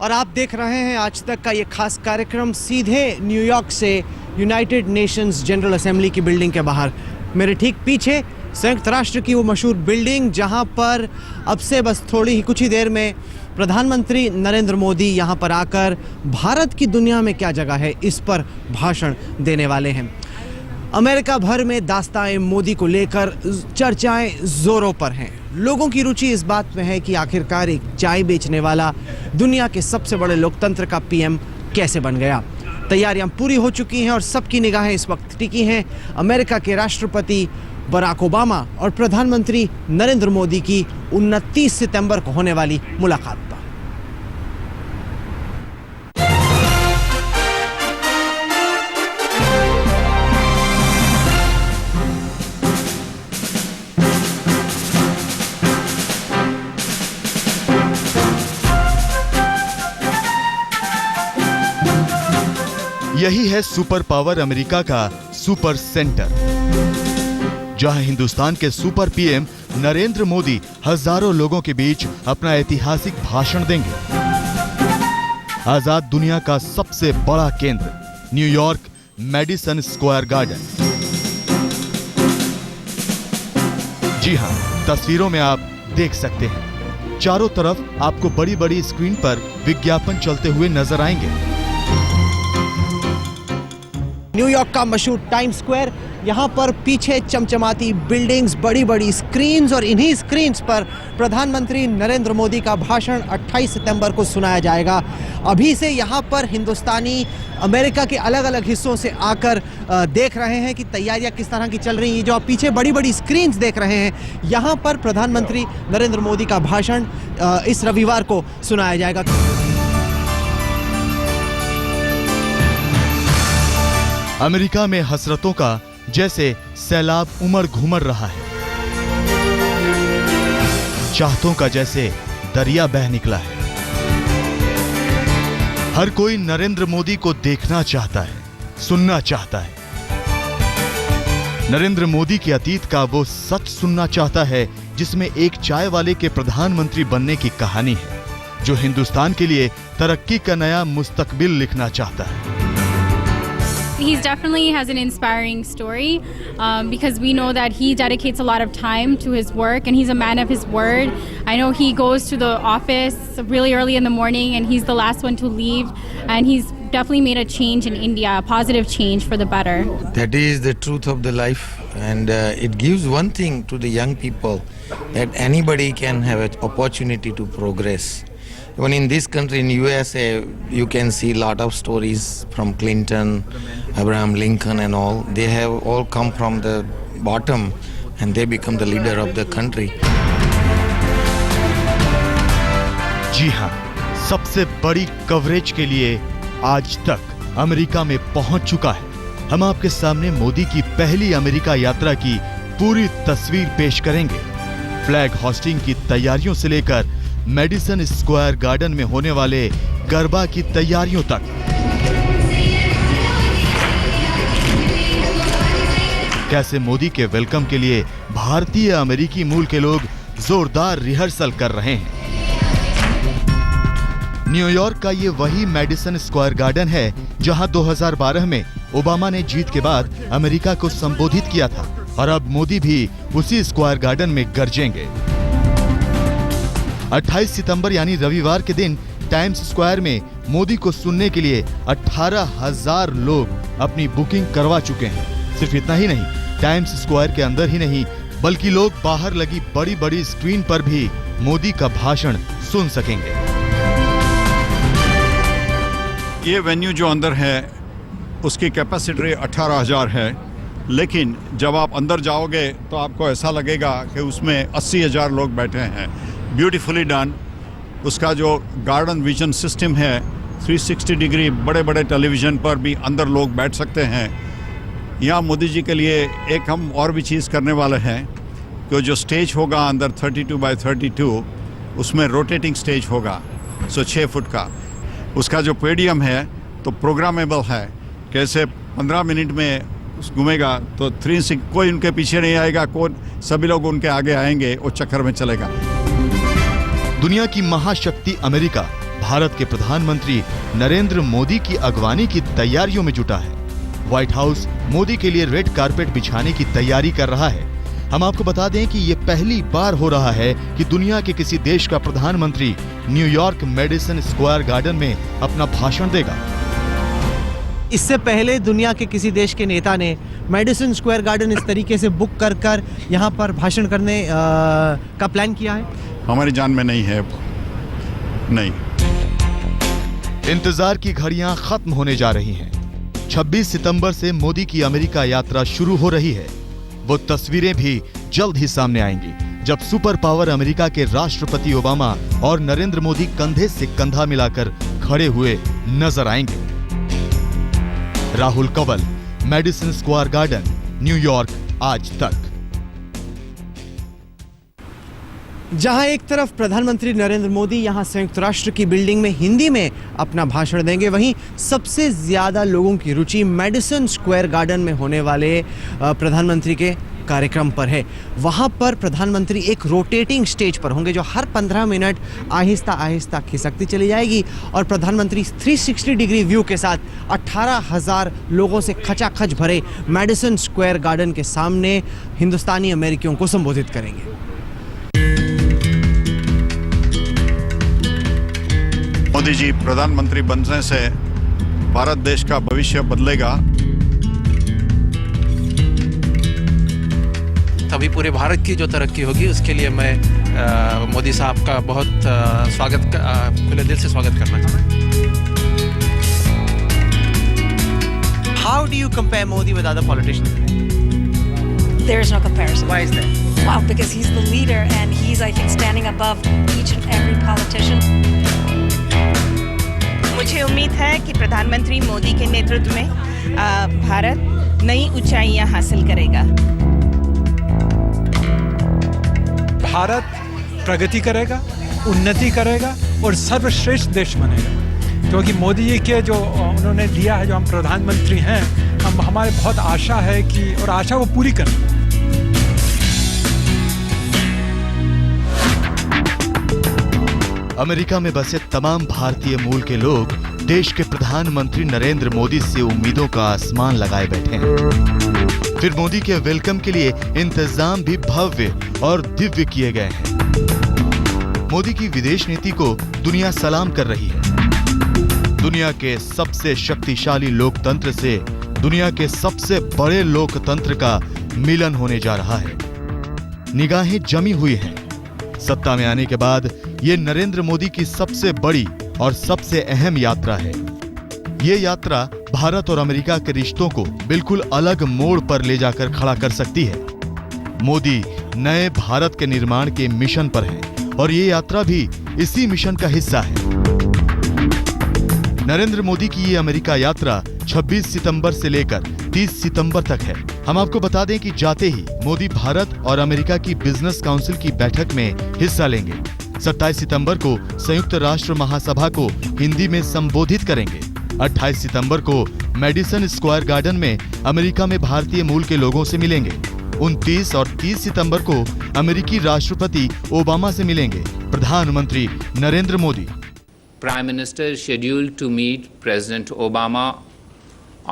और आप देख रहे हैं आज तक का ये खास कार्यक्रम सीधे न्यूयॉर्क से यूनाइटेड नेशंस जनरल असेंबली की बिल्डिंग के बाहर। मेरे ठीक पीछे संयुक्त राष्ट्र की वो मशहूर बिल्डिंग जहां पर अब से बस थोड़ी ही कुछ ही देर में प्रधानमंत्री नरेंद्र मोदी यहां पर आकर भारत की दुनिया में क्या जगह है इस पर भाषण देने वाले हैं। अमेरिका भर में दास्तान मोदी को लेकर चर्चाएं जोरों पर हैं। लोगों की रुचि इस बात में है कि आखिरकार एक चाय बेचने वाला दुनिया के सबसे बड़े लोकतंत्र का पीएम कैसे बन गया। तैयारियां पूरी हो चुकी हैं और सबकी निगाहें इस वक्त टिकी हैं अमेरिका के राष्ट्रपति बराक ओबामा और प्रधानमंत्री नरेंद्र मोदी की 29 सितंबर को होने वाली मुलाकात पर। यही है सुपर पावर अमेरिका का सुपर सेंटर, जहां हिंदुस्तान के सुपर पीएम नरेंद्र मोदी हजारों लोगों के बीच अपना ऐतिहासिक भाषण देंगे। आजाद दुनिया का सबसे बड़ा केंद्र न्यूयॉर्क मेडिसन स्क्वायर गार्डन। जी हां, तस्वीरों में आप देख सकते हैं, चारों तरफ आपको बड़ी बड़ी स्क्रीन पर विज्ञापन चलते हुए नजर आएंगे। न्यूयॉर्क का मशहूर टाइम स्क्वायर, यहाँ पर पीछे चमचमाती बिल्डिंग्स, बड़ी बड़ी स्क्रीन्स और इन्हीं स्क्रीन्स पर प्रधानमंत्री नरेंद्र मोदी का भाषण 28 सितंबर को सुनाया जाएगा। अभी से यहाँ पर हिंदुस्तानी अमेरिका के अलग अलग हिस्सों से आकर देख रहे हैं कि तैयारियां किस तरह की चल रही हैं। जो आप पीछे बड़ी बड़ी स्क्रीन्स देख रहे हैं, यहाँ पर प्रधानमंत्री नरेंद्र मोदी का भाषण इस रविवार को सुनाया जाएगा। अमेरिका में हसरतों का जैसे सैलाब उमड़ घुमड़ रहा है, चाहतों का जैसे दरिया बह निकला है। हर कोई नरेंद्र मोदी को देखना चाहता है, सुनना चाहता है। नरेंद्र मोदी के अतीत का वो सच सुनना चाहता है जिसमें एक चाय वाले के प्रधानमंत्री बनने की कहानी है, जो हिंदुस्तान के लिए तरक्की का नया मुस्तकबिल लिखना चाहता है। He definitely has an inspiring story because we know that he dedicates a lot of time to his work and he's a man of his word. I know he goes to the office really early in the morning and he's the last one to leave, and he's definitely made a change in India, a positive change for the better. That is the truth of the life, and it gives one thing to the young people, that anybody can have an opportunity to progress. Even in this country, in USA, you can see a lot of stories from Clinton, Abraham Lincoln and all. They have all come from the bottom and they become the leader of the country. जी हाँ, सबसे बड़ी coverage के लिए आज तक America में पहुंच चुका है। हम आपके सामने मोदी की पहली अमेरिका यात्रा की पूरी तस्वीर पेश करेंगे। फ्लैग होस्टिंग की तैयारियों से लेकर मेडिसन स्क्वायर गार्डन में होने वाले गरबा की तैयारियों तक। कैसे मोदी के वेलकम के लिए भारतीय अमेरिकी मूल के लोग जोरदार रिहर्सल कर रहे हैं। न्यूयॉर्क का ये वही मेडिसन स्क्वायर गार्डन है जहां 2012 में ओबामा ने जीत के बाद अमेरिका को संबोधित किया था, और अब मोदी भी उसी स्क्वायर गार्डन में गरजेंगे। 28 सितंबर यानी रविवार के दिन टाइम्स स्क्वायर में मोदी को सुनने के लिए 18,000 लोग अपनी बुकिंग करवा चुके हैं। सिर्फ इतना ही नहीं, टाइम्स स्क्वायर के अंदर ही नहीं बल्कि लोग बाहर लगी बड़ी बड़ी स्क्रीन पर भी मोदी का भाषण सुन सकेंगे। ये वेन्यू जो अंदर है उसकी कैपेसिटी 18,000 है, लेकिन जब आप अंदर जाओगे तो आपको ऐसा लगेगा कि उसमें 80,000 लोग बैठे हैं। Beautifully done. उसका जो गार्डन विजन सिस्टम है 360 डिग्री, बड़े बड़े टेलीविज़न पर भी अंदर लोग बैठ सकते हैं। यहाँ मोदी जी के लिए एक हम और भी चीज़ करने वाले हैं कि जो स्टेज होगा अंदर 32 बाय 32, उसमें रोटेटिंग स्टेज होगा, 6 फुट का। उसका जो पेडियम है तो प्रोग्रामेबल है, कैसे 15 मिनट में घूमेगा तो 360 कोई उनके पीछे नहीं आएगा, सभी लोग उनके आगे आएंगे, वो चक्कर में चलेगा। दुनिया की महाशक्ति अमेरिका भारत के प्रधानमंत्री नरेंद्र मोदी की अगवानी की तैयारियों में जुटा है। व्हाइट हाउस मोदी के लिए रेड कारपेट बिछाने की तैयारी कर रहा है। हम आपको बता दें कि ये पहली बार हो रहा है कि दुनिया के किसी देश का प्रधानमंत्री न्यूयॉर्क मेडिसन स्क्वायर गार्डन में अपना भाषण देगा। इससे पहले दुनिया के किसी देश के नेता ने मेडिसन स्क्वायर गार्डन इस तरीके से बुक कर यहाँ पर भाषण करने का प्लान किया है? हमारी जान में नहीं है, नहीं। इंतजार की घड़ियां खत्म होने जा रही हैं। 26 सितंबर से मोदी की अमेरिका यात्रा शुरू हो रही है। वो तस्वीरें भी जल्द ही सामने आएंगी जब सुपर पावर अमेरिका के राष्ट्रपति ओबामा और नरेंद्र मोदी कंधे से कंधा मिलाकर खड़े हुए नजर आएंगे। Rahul Kanwal, Madison Square garden, New York, आज तक। जहां एक तरफ प्रधानमंत्री नरेंद्र मोदी यहां संयुक्त राष्ट्र की बिल्डिंग में हिंदी में अपना भाषण देंगे, वहीं सबसे ज्यादा लोगों की रुचि मेडिसन स्क्वायर गार्डन में होने वाले प्रधानमंत्री के कार्यक्रम पर है। वहां पर प्रधानमंत्री एक रोटेटिंग स्टेज पर होंगे जो हर 15 मिनट आहिस्ता आहिस्ता खिसकती चली जाएगी और प्रधानमंत्री 360 डिग्री व्यू के साथ 18,000 लोगों से खचाखच भरे मेडिसन स्क्वायर गार्डन के सामने हिंदुस्तानी अमेरिकियों को संबोधित करेंगे। मोदी जी प्रधानमंत्री बनने से भारत देश का भविष्य बदलेगा। तभी पूरे भारत की जो तरक्की होगी उसके लिए मैं मोदी साहब का बहुत खुले दिल से स्वागत करना चाहता हूँ। How do you compare Modi with other politicians? There is no comparison. Why is that? Wow, because he's the leader and he's, I think, standing above each and every politician. मुझे उम्मीद है कि प्रधानमंत्री मोदी के नेतृत्व में भारत नई ऊंचाइयां हासिल करेगा। भारत प्रगति करेगा, उन्नति करेगा और सर्वश्रेष्ठ देश बनेगा, क्योंकि मोदी जी के जो उन्होंने दिया है, जो हम प्रधानमंत्री हैं, हमारे बहुत आशा है कि और आशा को पूरी करें। अमेरिका में बसे तमाम भारतीय मूल के लोग देश के प्रधानमंत्री नरेंद्र मोदी से उम्मीदों का आसमान लगाए बैठे हैं। फिर मोदी के वेलकम के लिए इंतजाम भी भव्य और दिव्य किए गए हैं। मोदी की विदेश नीति को दुनिया सलाम कर रही है। दुनिया के सबसे शक्तिशाली लोकतंत्र से दुनिया के सबसे बड़े लोकतंत्र का मिलन होने जा रहा है। निगाहें जमी हुई हैं। सत्ता में आने के बाद ये नरेंद्र मोदी की सबसे बड़ी और सबसे अहम यात्रा है। ये यात्रा भारत और अमेरिका के रिश्तों को बिल्कुल अलग मोड़ पर ले जाकर खड़ा कर सकती है। मोदी नए भारत के निर्माण के मिशन पर हैं और ये यात्रा भी इसी मिशन का हिस्सा है। नरेंद्र मोदी की ये अमेरिका यात्रा 26 सितंबर से लेकर 30 सितंबर तक है। हम आपको बता दें कि जाते ही मोदी भारत और अमेरिका की बिजनेस काउंसिल की बैठक में हिस्सा लेंगे। 27 सितंबर को संयुक्त राष्ट्र महासभा को हिंदी में संबोधित करेंगे। 28 सितंबर को मेडिसन स्क्वायर गार्डन में अमेरिका में भारतीय मूल के लोगों से मिलेंगे। 29 और 30 सितंबर को अमेरिकी राष्ट्रपति ओबामा से मिलेंगे प्रधानमंत्री Narendra Modi. Prime Minister is scheduled to meet President Obama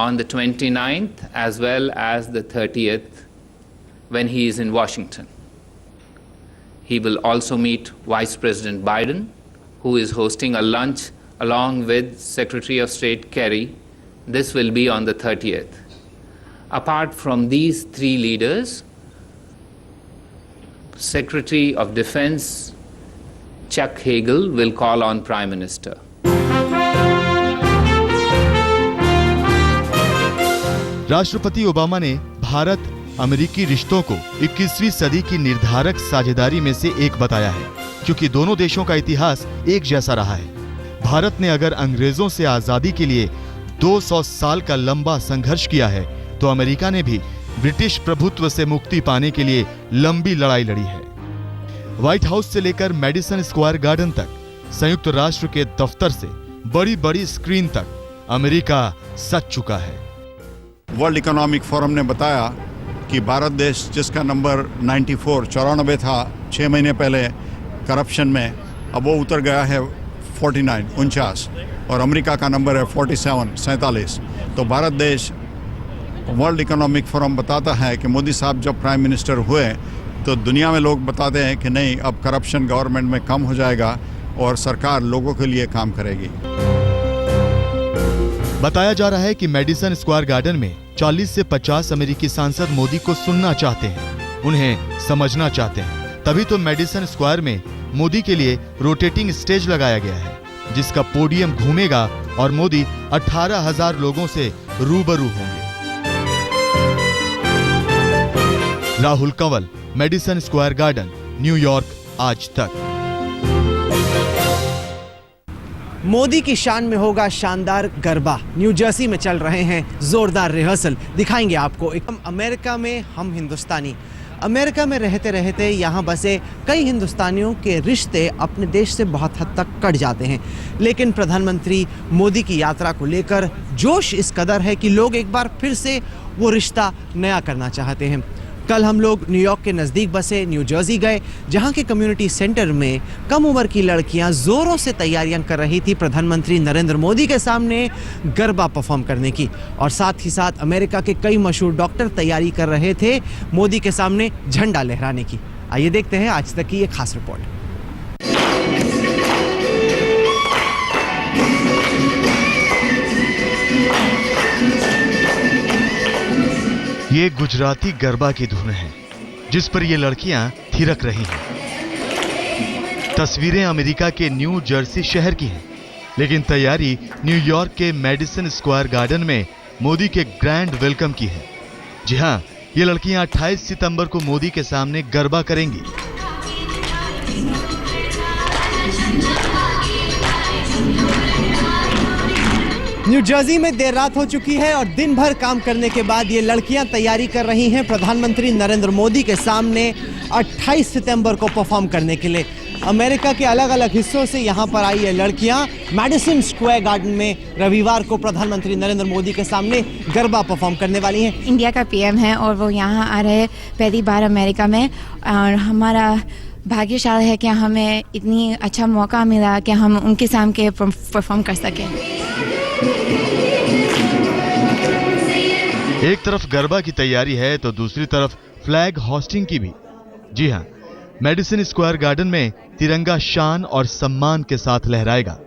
on the 29th as well as the 30th when he is in Washington. He will also meet Vice President Biden, who is hosting a lunch along with Secretary of State Kerry. This will be on the 30th. Apart from these three leaders, Secretary of Defense Chuck Hagel will call on Prime Minister. राष्ट्रपति Obama ने भारत अमेरिकी रिश्तों को 21वीं सदी की निर्धारक साझेदारी में से एक बताया है, क्योंकि दोनों देशों का इतिहास एक जैसा रहा है। भारत ने अगर अंग्रेजों से आजादी के लिए 200 साल का लंबा संघर्ष किया है, तो अमेरिका ने भी ब्रिटिश प्रभुत्व से मुक्ति पाने के लिए लंबी लड़ाई लड़ी है। व्हाइट हाउस से लेकर मेडिसन स्क्वायर गार्डन तक, संयुक्त राष्ट्र के दफ्तर से बड़ी बड़ी स्क्रीन तक अमेरिका सच चुका है। वर्ल्ड इकोनॉमिक फोरम ने बताया कि भारत देश जिसका नंबर 94 था 6 महीने पहले करप्शन में, अब वो उतर गया है 49 और अमेरिका का नंबर है 47 तो भारत देश वर्ल्ड इकोनॉमिक फोरम बताता है कि मोदी साहब जब प्राइम मिनिस्टर हुए तो दुनिया में लोग बताते हैं कि नहीं, अब करप्शन गवर्नमेंट में कम हो जाएगा और सरकार लोगों के लिए काम करेगी। बताया जा रहा है कि मेडिसन स्क्वायर गार्डन में 40 से 50 अमेरिकी सांसद मोदी को सुनना चाहते हैं, उन्हें समझना चाहते हैं। तभी तो मेडिसन स्क्वायर में मोदी के लिए रोटेटिंग स्टेज लगाया गया है, जिसका पोडियम घूमेगा और मोदी 18,000 लोगों से रूबरू होंगे। Rahul Kanwal, Madison Square garden, New York, आज तक। मोदी की शान में होगा शानदार गरबा। न्यू जर्सी में चल रहे हैं जोरदार रिहर्सल, दिखाएंगे आपको। हम अमेरिका में, हम हिंदुस्तानी। अमेरिका में रहते रहते यहाँ बसे कई हिंदुस्तानियों के रिश्ते अपने देश से बहुत हद तक कट जाते हैं, लेकिन प्रधानमंत्री मोदी की यात्रा को लेकर जोश इस कदर है कि लोग एक बार फिर से वो रिश्ता नया करना चाहते हैं। कल हम लोग न्यूयॉर्क के नज़दीक बसे न्यू जर्सी गए, जहाँ के कम्युनिटी सेंटर में कम उम्र की लड़कियाँ ज़ोरों से तैयारियां कर रही थी प्रधानमंत्री नरेंद्र मोदी के सामने गरबा परफॉर्म करने की। और साथ ही साथ अमेरिका के कई मशहूर डॉक्टर तैयारी कर रहे थे मोदी के सामने झंडा लहराने की। आइए देखते हैं आज तक की ये खास रिपोर्ट। ये गुजराती गरबा की धुन है, जिस पर ये लड़कियां थिरक रही हैं। तस्वीरें अमेरिका के न्यू जर्सी शहर की हैं, लेकिन तैयारी न्यूयॉर्क के मेडिसन स्क्वायर गार्डन में मोदी के ग्रैंड वेलकम की है। जी हां, ये लड़कियां 28 सितंबर को मोदी के सामने गरबा करेंगी। न्यू जर्सी में देर रात हो चुकी है और दिन भर काम करने के बाद ये लड़कियां तैयारी कर रही हैं प्रधानमंत्री नरेंद्र मोदी के सामने 28 सितंबर को परफॉर्म करने के लिए। अमेरिका के अलग अलग हिस्सों से यहाँ पर आई ये लड़कियां मेडिसन स्क्वायर गार्डन में रविवार को प्रधानमंत्री नरेंद्र मोदी के सामने गरबा परफॉर्म करने वाली हैं। इंडिया का पीएम है और वो यहाँ आ रहे पहली बार अमेरिका में, और हमारा भाग्यशाली है कि हमें इतनी अच्छा मौका मिला कि हम उनके सामने परफॉर्म कर सकें। एक तरफ गरबा की तैयारी है तो दूसरी तरफ फ्लैग होस्टिंग की भी। जी हां, मेडिसन स्क्वायर गार्डन में तिरंगा शान और सम्मान के साथ लहराएगा।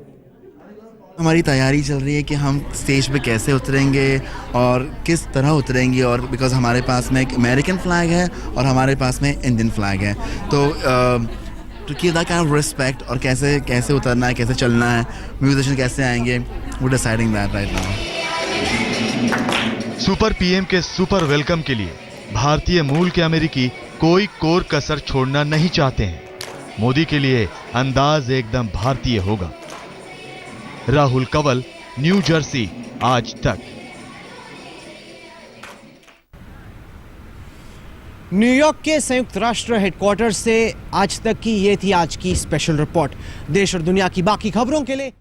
हमारी तैयारी चल रही है कि हम स्टेज पे कैसे उतरेंगे और किस तरह उतरेंगे, और बिकॉज हमारे पास में एक अमेरिकन फ्लैग है और हमारे पास में इंडियन फ्लैग है, तो to give that kind of respect, और कैसे उतरना है, कैसे चलना है, म्यूजिशियन कैसे आएंगे, we deciding that right now. Super PM के सुपर वेलकम के लिए भारतीय मूल के अमेरिकी कोई कोर कसर छोड़ना नहीं चाहते हैं। मोदी के लिए अंदाज एकदम भारतीय होगा। राहुल कंवल, न्यू जर्सी, आज तक। न्यूयॉर्क के संयुक्त राष्ट्र हेडक्वार्टर से आज तक की ये थी आज की स्पेशल रिपोर्ट। देश और दुनिया की बाकी खबरों के लिए